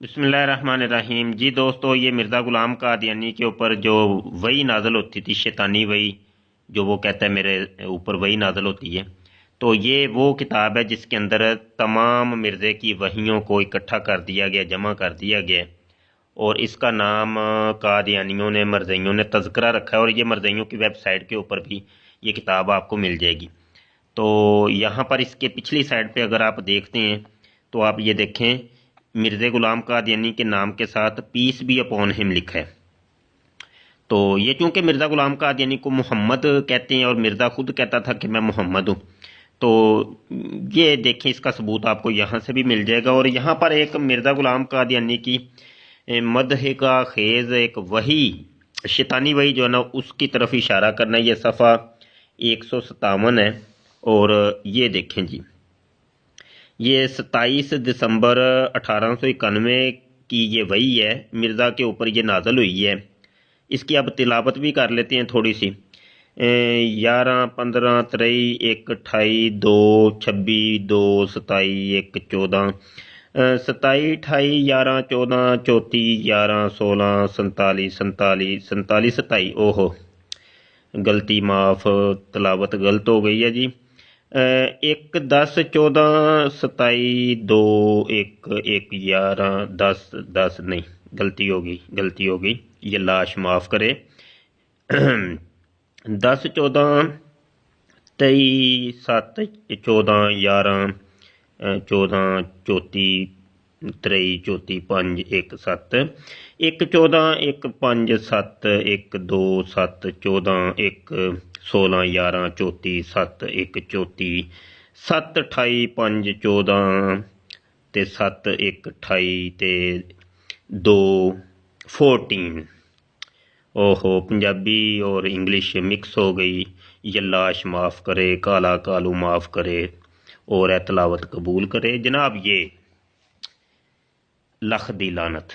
बिस्मिल्लाहिर्रहमानिर्रहीम। जी दोस्तों, ये मिर्ज़ा ग़ुलाम कादियानी के ऊपर जो वही नाज़िल होती थी, शैतानी वही, जो वो कहता है मेरे ऊपर वही नाज़िल होती है, तो ये वो किताब है जिसके अंदर तमाम मिर्ज़े की वहियों को इकट्ठा कर दिया गया, जमा कर दिया गया, और इसका नाम कादियानियों ने, मरज़इयों ने तज़किरा रखा है। और ये मरज़इयों की वेबसाइट के ऊपर भी ये किताब आपको मिल जाएगी। तो यहाँ पर इसके पिछली साइड पे अगर आप देखते हैं तो आप ये देखें, मिर्ज़ा ग़ुलाम कादियानी के नाम के साथ पीस बी अपॉन हिम लिखा है। तो ये चूंकि मिर्ज़ा ग़ुलाम कादियानी को मोहम्मद कहते हैं और मिर्ज़ा खुद कहता था कि मैं मोहम्मद हूँ, तो ये देखें, इसका सबूत आपको यहाँ से भी मिल जाएगा। और यहाँ पर एक मिर्ज़ा ग़ुलाम कादियानी की मदह का खेज़ एक वही, शैतानी वही जो है ना, उसकी तरफ इशारा करना। ये सफ़ा 157 है। और ये देखें जी, ये 27 दिसंबर 1891 की ये वही है, मिर्ज़ा के ऊपर ये नाज़िल हुई है। इसकी अब तिलावत भी कर लेते हैं थोड़ी सी। 11, 15, 23, 1, 28, 2, 26, 2, 27, 1, 14, 27, 28, 11, 14, 34, 11, 16, 47, 47, 47, 27। ओहो, गलती माफ़, तिलावत गलत हो गई है जी। 1, 10, 14, 27, 2, 1, 1, 11, 10, 10 नहीं, गलती हो गई, ये लाश माफ़ करे। 10, 14, 23, 7, 14, 11, 14, 34, 23, 34, 5, 1, 7, 1, 14, 1, 5, 7, 1, 2, 7, 14, 1, 16, 11, 34, 7, 1, 34, 7, 28, 5, 14 ਤੇ 7, 1, 28 ਤੇ 2, 14। ओहो, पंजाबी और इंग्लिश मिक्स हो गई। ये लाश माफ़ करे, काला कालू माफ़ करे और तलावत कबूल करे। जनाब, ये लख दी लानत।